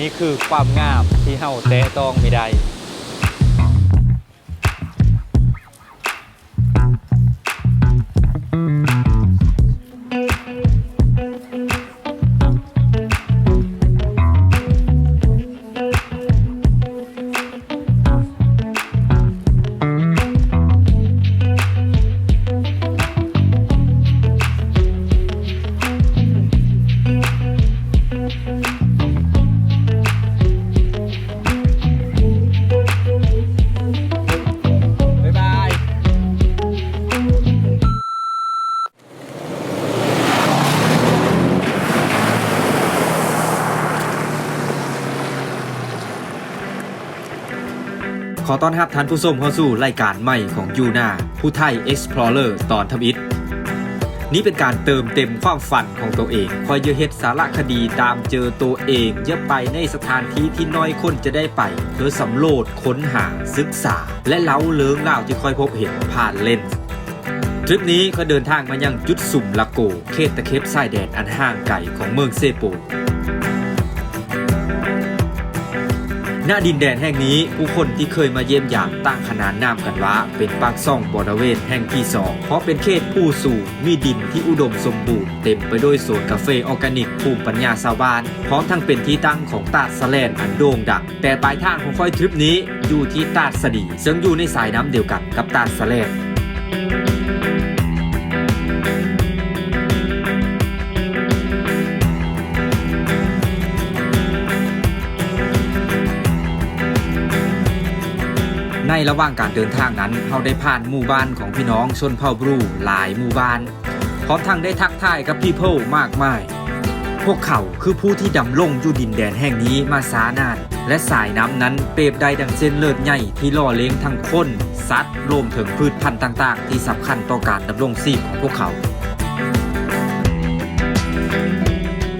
นี่คือความงามที่เฮาแตะต้องไม่ได้ขอต้อนรับท่านผู้ชมเข้าสู่รายการใหม่ของยูนาผู้ไทย Explorer ตอนทำอิฐนี้เป็นการเติมเต็มความฝันของตัวเองคอยเยอะเฮ็ดสารคดีตามเจอตัวเองเยอะไปในสถานที่ที่น้อยคนจะได้ไปเพื่อสำรวจค้นหาศึกษาและเล้าเลิงเล่าที่ค่อยพบเห็นผ่านเลนส์ทริปนี้เขาเดินทางมายังจุดสุ่มลาโกเขตตะเข็บชายแดนอันห่างไกลของเมืองเซโปณดินแดนแห่งนี้ผู้คนที่เคยมาเยี่ยมยามตั้งขนานนามกันว่าเป็นปากซ่องบริเวณแห่งที่2เพราะเป็นเขตผู้สูงมีดินที่อุดมสมบูรณ์เต็มไปด้วยสวนกาแฟออร์แกนิกภูมิปัญญาชาวบ้านพร้อมทั้งเป็นที่ตั้งของตาดสะแลนอันโด่งดังแต่ปลายทางของค่อยทริปนี้อยู่ที่ตาดสะดีซึ่งอยู่ในสายน้ำเดียวกันกับตาดสะแลนในระหว่างการเดินทางนั้นเราได้ผ่านหมู่บ้านของพี่น้องชนเผ่าบรูหลายหมู่บ้านพร้อมทั้งได้ทักทายกับพี่เพิ่ลมากมายพวกเขาคือผู้ที่ดำรงอยู่ดินแดนแห่งนี้มาช้านานและสายน้ำนั้นเปรียบได้ดังเส้นเลือดใหญ่ที่ล่อเลี้ยงทั้งคนสัตว์รวมถึงพืชพันธุ์ต่างๆที่สำคัญต่อการดำรงชีพของพวกเขา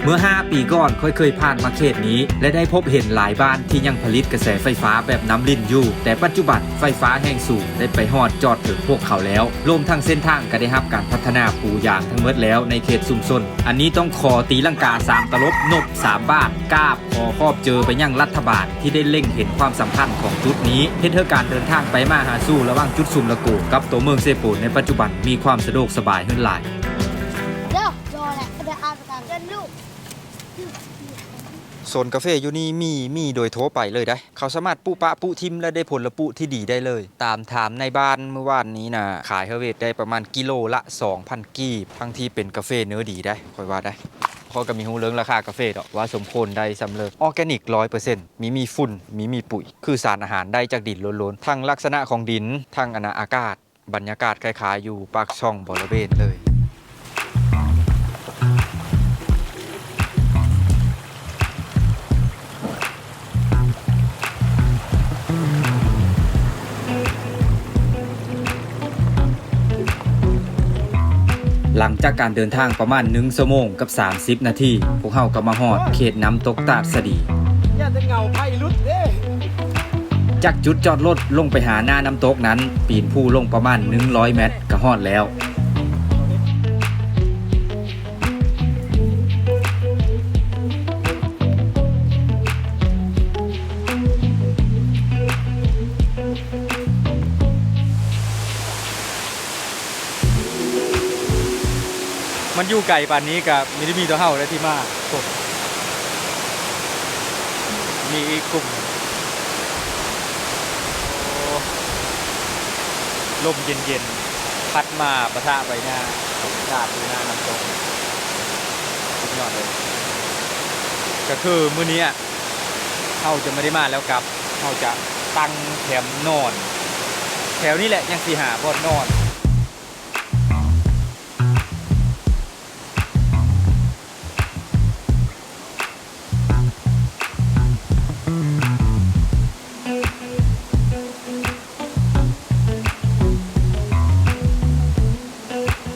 เมื่อ5ปีก่อนค่อยเคยผ่านมาเขตนี้และได้พบเห็นหลายบ้านที่ยังผลิตกระแสไฟฟ้าแบบน้ำลิ่นอยู่แต่ปัจจุบันไฟฟ้าแห่งสูงได้ไปฮอดจอดถึงพวกเขาแล้วรวมทั้งเส้นทางก็ได้รับการพัฒนาปูยางทั้งหมดแล้วในเขตชุมชนอันนี้ต้องขอตีลังกา3ตลบนบ3บาทกราบขอขอบเจอไปยังรัฐบาลที่ได้เล็งเห็นความสำคัญของจุดนี้เฮ็ดให้การเดินทางไปมาหาสู่ระหว่างจุดซุมละโกกับตัวเมืองเซโปในปัจจุบันมีความสะดวกสบายขึ้นหลายโซนกาแฟอยู่นี่มีโดยทั่วไปเลยได้เขาสามารถปุปะปุทิมและได้ผลละปุที่ดีได้เลยตามถามในบ้านเมื่อวานนี้นะขายเฮเวทได้ประมาณกิโลละ 2,000 กีบทั้งที่เป็นกาแฟเนื้อดีได้ค่อยว่าได้พอก็มีฮู้เรื่องราคากาแฟดอกว่าสมควรได้สำเร็จออร์แกนิก 100% มีฝุ่นมีปุ๋ยคือสารอาหารได้จากดินล้วนๆทั้งลักษณะของดินทั้งอากาศบรรยากาศคล้ายๆอยู่ปากช่องบริเวณเลยหลังจากการเดินทางประมาณ1 ชั่วโมงกับ30 นาทีพวกเขาก็มาฮอดเขตน้ำตกตาดสะดีจากจุดจอดรถลงไปหาหน้าน้ำตกนั้นปีนผู้ลงประมาณ100 เมตรก็ฮอดแล้วมันอยู่ไกลป่านนี้กับมีตัวเฮาและที่มามีอีกกลุ่มลมเย็นๆพัดมาปะทะใบหน้าดาดดูหน้าน้ำตกสุดยอดเลยก็คือมื้อนี้เฮาจะไม่ได้มาแล้วกับเฮาจะตั้งแคมป์นอนแถวนี้แหละยังสิหาบ่อนนอน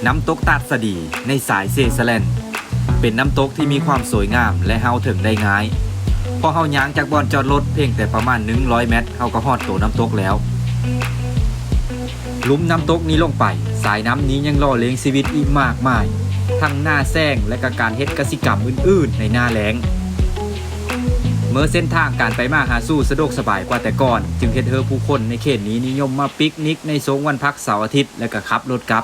น้ำตกตาดสะดีในสายเซซาแลนเป็นน้ำตกที่มีความสวยงามและเฮาถึงได้ง่ายพอเฮาย่างจากบ่อนจอดรถเพียงแต่ประมาณ100 เมตรเฮาก็ฮอดตัวน้ำตกแล้วหลุมน้ำตกนี้ลงไปสายน้ำนี้ยังล่อเลี้ยงชีวิตอีกมากมายทั้งหน้าแซงและการเฮ็ดกสิกรรมอื่นๆในหน้าแล้ง เ มื่อเส้นทางการไปมาหาสู่สะดวกสบายกว่าแต่ก่อนจึงเฮ็ดให้ผู้คนในเขตนี้นิยมมาปิกนิกในช่วงวันพักเสาร์อาทิตย์และก็ขับรถกลับ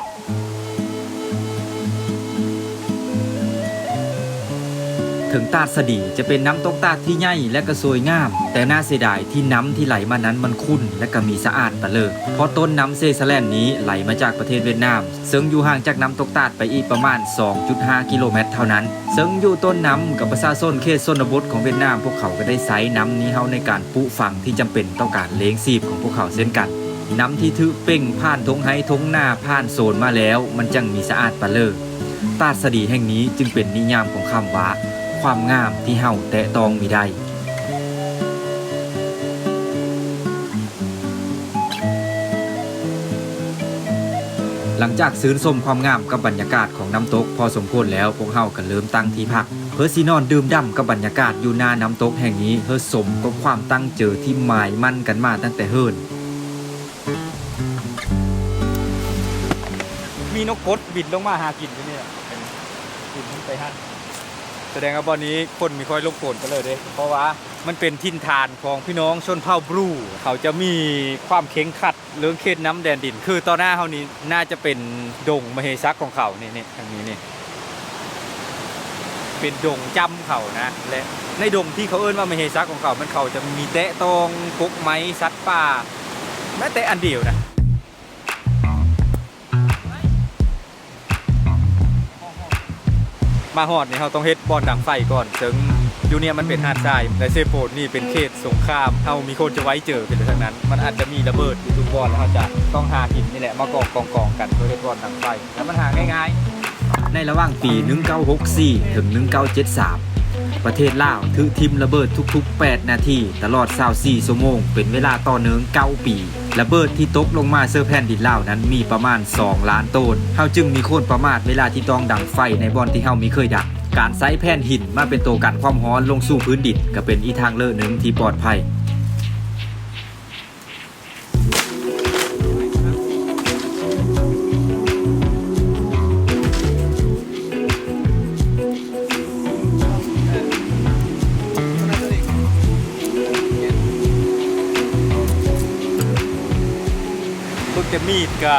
ถึงตาดสะดีจะเป็นน้ำตกตาดที่ใหญ่และก็สวยงามแต่น่าเสียดายที่น้ำที่ไหลมานั้นมันขุ่นและก็มีสะอาดปะเลิกเพราะต้นน้ำเซซาแลนนี้ไหลมาจากประเทศเวียดนามซึ่งอยู่ห่างจากน้ำตกตาดไปอีกประมาณ 2.5 กิโลเมตรเท่านั้นซึ่งอยู่ต้นน้ำกับประชาชนเขตชนบทของเวียดนามพวกเขาก็ได้ใช้น้ำนี้เฮาในการปลูกฝังที่จำเป็นต้องการเลี้ยงชีพของพวกเขาเช่นกันน้ำที่ทึเป่งผ่านทงไห้ทงหน้าผ่านโซนมาแล้วมันจังมีสะอาดปะเลิกตาดสะดีแห่งนี้จึงเป็นนิยามของคำว่าความงามที่เฮาแตะต้องมิได้ หลังจากซื้นชมความงามกับบรรยากาศของน้ำตกพอสมควรแล้วพวกเฮาก็เริ่มตั้งที่พักเพื่อสินอนดื่มด่ำกับบรรยากาศอยู่หน้าน้ำตกแห่งนี้เพื่อสมกับความตั้งเจอที่หมายมั่นกันมาตั้งแต่เฮิรนมีนกกดบินลงมาหากินที่นี่บินไปฮั่นแสดงว่าบอนนี้คนมีค่อยลบโกนกันเลยเด้เพราะว่ามันเป็นทินฐานของพี่น้องชนเผ่าบลูเขาจะมีความเข็งขัดเรื่องเขตน้ำแดนดินคือตอนหน้าเขานี้น่าจะเป็นดงมเหสักของเขานี่ทางนี้นี่เป็นดงจำเขานะและในดงที่เขาเอิ้นว่ามเหสักของเขามันเขาจะมีแตะตองกกไม้สัตว์ป่าแม้แต่อันเดียวนะมาฮอดนี่เขาต้องเฮ็ดบอลดังไฟก่อนซึ่งอยู่เนี่ยมันเป็นหาดทรายและเซโปดนี่เป็นเขตสงครามเฮามีคนจะไว้เจอเป็นทางนั้นมันอาจจะมีระเบิดอยู่ทุกบอลแล้วเขาจะต้องหาหินนี่แหละมากองกันเพื่อเฮ็ดบอลดังไฟแล้วมันหาง่ายๆในระหว่างปี 1964 ถึง 1973 ประเทศลาวถือทิมระเบิดทุกๆ 8 นาทีตลอด24 ชั่วโมงเป็นเวลาต่อเนื่อง9 ปีระเบิดที่ตกลงมาเซอร์แผ่นดินลาวนั้นมีประมาณ2 ล้านต้นเฮาจึงมีโคนประมาทเวลาที่ต้องดังไฟในบอนที่เฮามีเคยดังการใช้แผ่นหินมาเป็นตัวกันความร้อนลงสู่พื้นดินก็เป็นอีทางเลือกหนึ่งที่ปลอดภัยจะมีดกะ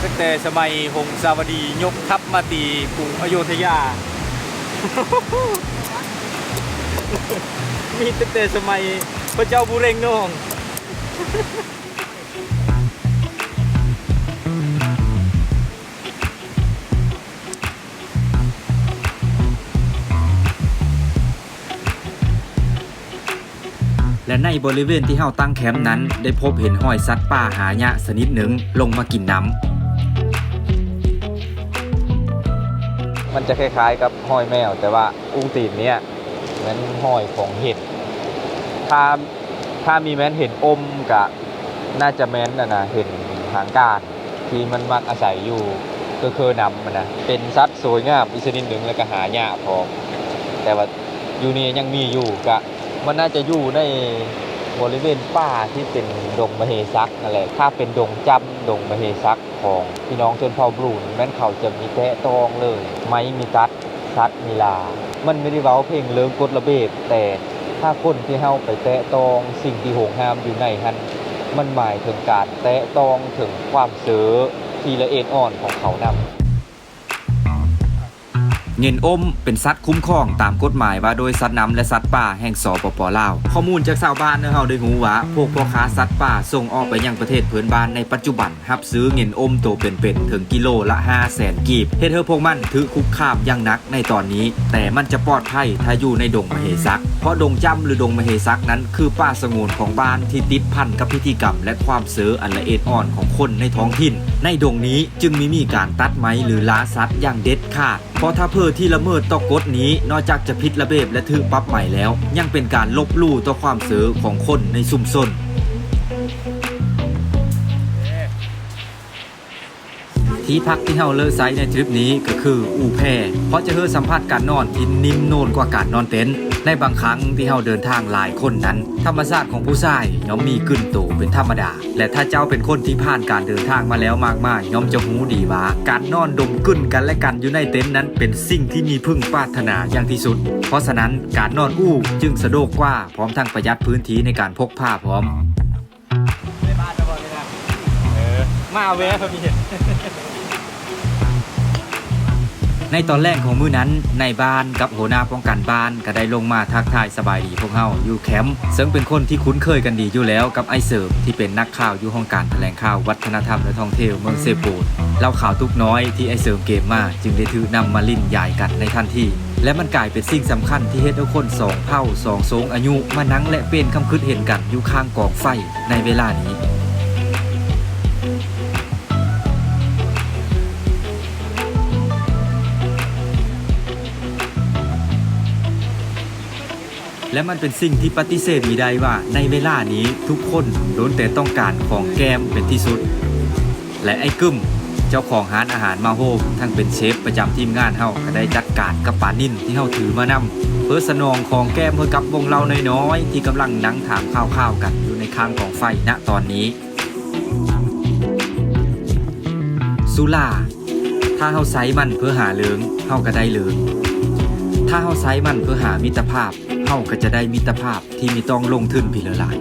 ตั้งแต่สมัยหงสาวดียกทัพมาตีกรุงอโยธยา มีตั้งแต่สมัยพระเจ้าบุเรงนองและในบริเวณที่เฮาตั้งแคมป์นั้นได้พบเห็นห้อยสัตว์ป่าหายากชนิดหนึ่งลงมากินน้ำมันจะคล้ายๆกับห้อยแมวแต่ว่าอุ้งตีนเนี้ยเหมือนห้อยของเห็ดถ้ามีแม้นเห็นอมกับน่าจะแม้นนะเห็นหางการที่มันมักอาศัยอยู่ก็คือนำมันนะเป็นสัตว์สวยงามอีกชนิดหนึ่งแล้วก็หายากพอแต่ว่าอยู่นี่ยังมีอยู่กะมันน่าจะอยู่ในบริเวณป่าที่เป็นดงมเหสักนั่นแหละถ้าเป็นดงจำดงมเหสักของพี่น้องชนเผ่าบลูแม้นเขาจะมีแตะตองเลยไม้มีซัดมีลามันไม่ได้เว้าเพลงเลิงกฎระเบียบแต่ถ้าคนที่เฮาไปแตะตองสิ่งที่โหงห้ามอยู่ในหันมันหมายถึงการแตะตองถึงความเสือที่ละเอียดอ่อนของเขานำเงินอมเป็นสัตว์คุ้มครองตามกฎหมายว่าโดยสัตว์น้ำและสัตว์ป่าแห่งสปป.ลาวข้อมูลจากชาวบ้านเฮาได้รู้ว่าพวกพ่อค้าสัตว์ป่าส่งออกไปยังประเทศเพื่อนบ้านในปัจจุบันรับซื้อเงินอมตัวเป็นๆถึงกิโลละ 500,000 กีบเฮ็ดให้พวกมันถือคุกคามอย่างหนักในตอนนี้แต่มันจะปลอดภัยถ้าอยู่ในดงมเหสักเพราะดงจำหรือดงมเหสักนั้นคือป่าสงวนของบ้านที่ติดพันกับพิธีกรรมและความเสืออันละเอียดอ่อนของคนในท้องถิ่นในดงนี้จึงมีการตัดไม้หรือล่าสัตว์อย่างเด็ดขาดเพราะถ้าเพื่อที่ละเมิดต่อกฎนี้นอกจากจะผิดระเบียบและถือปรับใหม่แล้วยังเป็นการลบลู่ต่อความเสือของคนในชุมชนที่พักที่เฮาเลือกใช้ในทริปนี้ก็คืออู่แพเพราะจะให้สัมผัสการนอนที่นิ่มโนนกว่าการนอนเต็นท์ในบางครั้งที่เฮาเดินทางหลายคนนั้นธรรมชาติของผู้ชายย่อมมีกึ่นโตเป็นธรรมดาและถ้าเจ้าเป็นคนที่ผ่านการเดินทางมาแล้วมากมายย่อมจะรู้ดีว่าการนอนดมกึ่นกันและกันอยู่ในเต็นท์นั้นเ เป็นสิ่งที่มีพึ่งปรารถนาอย่างที่สุดเพราะฉะนั้นการนอนอู้จึงสะดวกกว่าพร้อมทั้งประหยัดพื้นที่ในการพกพาพร้อมในบ้านตะบอนเลยนะมาเว้ยเขามีในตอนแรกของมื้อนั้นในบ้านกับหัวหน้าป้องกันบ้านก็ได้ลงมาทักทายสบายดีพวกเฮาอยู่แคมป์ซึ่งเป็นคนที่คุ้นเคยกันดีอยู่แล้วกับไอ้เสิร์ฟที่เป็นนักข่าวอยู่ห้องการแถลงข่าววัฒนธรรมและท่องเที่ยวเมืองเซโปดเล่าข่าวทุกน้อยที่ไอ้เสิร์ฟเกมมาจึงได้ถือนำมาลิ้นยายกันในทันทีและมันกลายเป็นสิ่งสำคัญที่เฮ็ดให้คนสองเผ่าสองทรงอายุมานั่งและเป็นคำคิดเห็นกันอยู่ข้างกองไฟในเวลานี้และมันเป็นสิ่งที่ปฏิเสธมิได้ว่าในเวลานี้ทุกคนล้วนแต่ต้องการของแกมเป็นที่สุดและไอ้กึ้มเจ้าของร้านอาหารมาโฮมทั้งเป็นเชฟประจำทีมงานเฮาก็ได้จัดการกับปลานิ่นที่เฮาถือมานำเพื่อสนองของแกมเพื่อกับวงเราน้อยๆที่กำลังนั่งถามข้าวๆกันอยู่ในข้างกองไฟณตอนนี้สุราถ้าเฮาใช้มันเพื่อหาเหลืองเฮาก็ได้เหลืองถ้าเฮาใช้มันเพื่อหามิตรภาพเฮาก็จะได้มิตรภาพที่ไม่ต้องลงทุนพิละลาย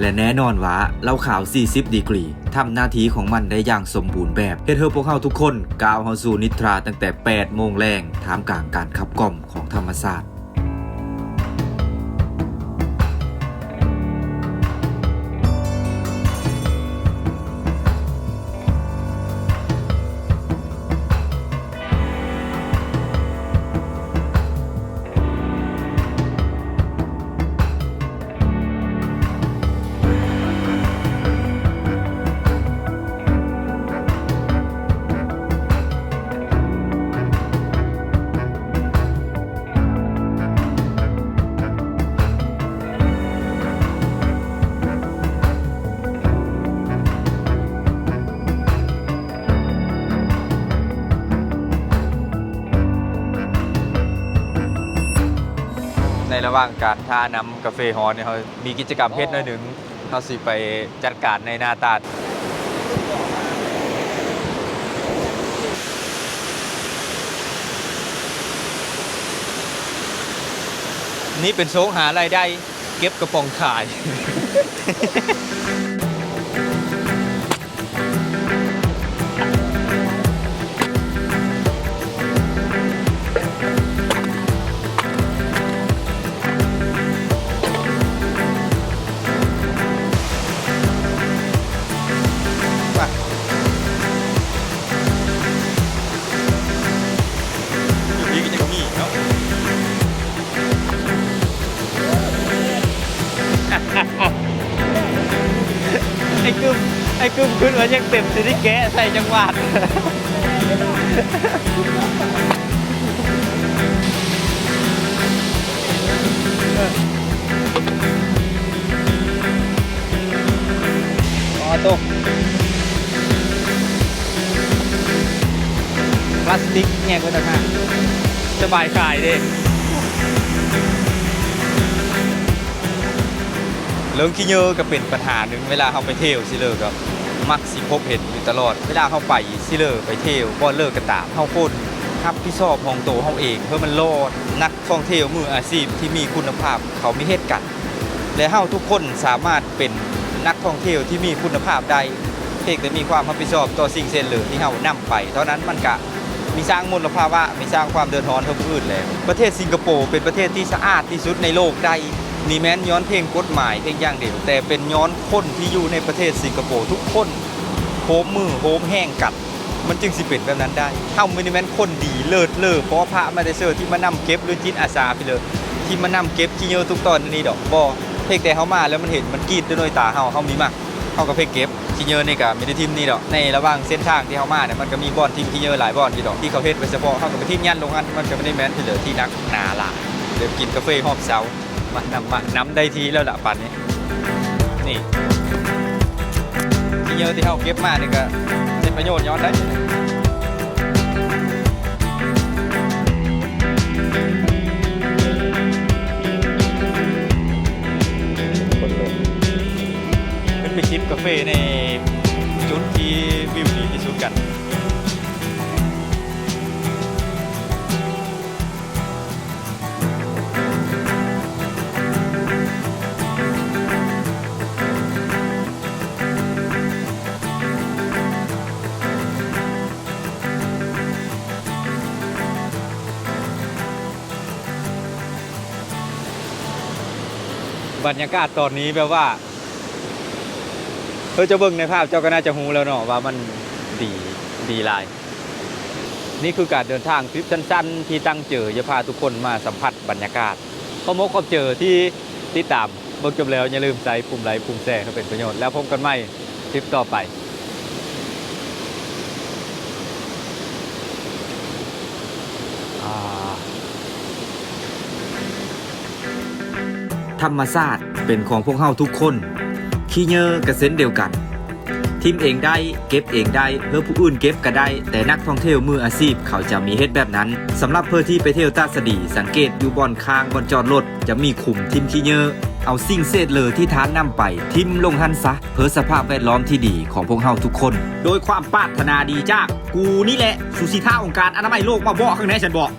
และแน่นอนว่าเหล้าขาว40ดีกรีทำหน้าที่ของมันได้อย่างสมบูรณ์แบบเฮ็ดให้พวกเราทุกคนก้าวเข้าสู่นิทราตั้งแต่ 8 โมงแรงท่ามกลางการขับกล่อมของธรรมชาติในระหว่างการท่านำกาแฟฮอนเนี่ยเขามีกิจกรรมเฮ็ดหน่อยหนึ่งเขาสิไปจัดการในหน้าตาดนี่เป็นโซงหารายได้เก็บกระป๋องขาย ไอ้กึมขึ้นมายังเต็มสิที่แกะใส่จังหวัดออโต้พลาสติกแง่ก็ต่างหากสบายขายดิเรื่องขี้เยอะก็เป็นปัญหาหนึ่งเวลาเขาไปเที่ยวสิเลยก็มักสิพบเห็นอยู่ตลอดเวลาเขาไปสิเลยไปเที่ยวบ่เลิกกันตามเขาคนรับผิดชอบของตัวเขาเองเพื่อมันโลดนักท่องเที่ยวมืออาชีพที่มีคุณภาพเขามีเหตุกันและเขาทุกคนสามารถเป็นนักท่องเที่ยวที่มีคุณภาพได้เพียงแต่มีความรับผิดชอบต่อสิ่งเส้นเหลือที่เขานำไปเท่านั้นมันก็มีสร้างมลภาวะมีสร้างความเดือดร้อนทั้งพืชแล้วประเทศสิงคโปร์เป็นประเทศที่สะอาดที่สุดในโลกได้นี่แม้นย้อนเพลงกฎหมายเพียงอย่างเดียวแต่เป็นย้อนคนที่อยู่ในประเทศสิงคโปร์ทุกคนโฮมมือโฮมแห้งกัดมันจึงสิเป็นแบบนั้นได้เฮาไม่ได้แม่นคนดีเลิศเลอเพราะพระมาได้เสิร์ที่มานำเก็บหรือจิตอาสาไปเลยที่มานำเก็บขี้เหนียวทุกตอนนี้ดอกบ่เพียงแต่เฮามาแล้วมันเห็นมันกรีดด้วยตาเฮามีมากเฮาก็เพ่งเก็บขี้เหนียวนี่ก็ไม่ได้ทิ่มนี่ดอกในระหว่างเส้นทางที่เฮามาเนี่ยมันก็มีบ่อนทิ่มขี้เหนียวหลายบ่อนอยู่ดอกที่เขาเฮ็ดไว้เฉพาะเฮาก็ไปทิ่มยันลงอันมันก็ไม่ได้แม่นที่เหลือที่นักหนาหลาย เดี๋ยวกินกาแฟหอบเสามาน้ำได้ทีแล้วล่ะป่านนี้นี่ที่เยอะที่เขาเก็บมานี่ก็เป็นประโยชน์ย้อนได้เป็นไปชิมกาแฟในจุดที่วิวดีที่สุดกันบรรยากาศตอนนี้แบบว่าจะเบิ่งในภาพเจ้าก็น่าจะรู้แล้วเนาะว่ามันดีหลายนี่คือการเดินทางทริปสั้นๆที่ตั้งเจอจะพาทุกคนมาสัมผัสบรรยากาศข้อมูลข้อเจอที่ติดตามเบิ่งจบแล้วอย่าลืมใส่ปุ่มไลค์ปุ่มแชร์ให้เป็นประโยชน์แล้วพบกันใหม่ทริปต่อไปธรรมชาติเป็นของพวกเฮาทุกคนขี้เหยอะกระเซ็นเดียวกันทิมเองได้เก็บเองได้เพื่อผู้อื่นเก็บก็ได้แต่นักท่องเที่ยวมืออาชีพเขาจะมีเฮ็ดแบบนั้นสำหรับเพื่อที่ไปเที่ยวตาสดีสังเกตอยู่บอนค้างบอนจอดรถจะมีขุมทิมขี้เหยอะเอาสิ่งเศษเลอที่ทานนำไปทิมลงหันซะเพื่อสภาพแวดล้อมที่ดีของพวกเฮาทุกคนโดยความปรารถนาดีจากกูนี่แหละสุสิท่าองค์การอนามัยโลกมาบอกข้างในฉันบอก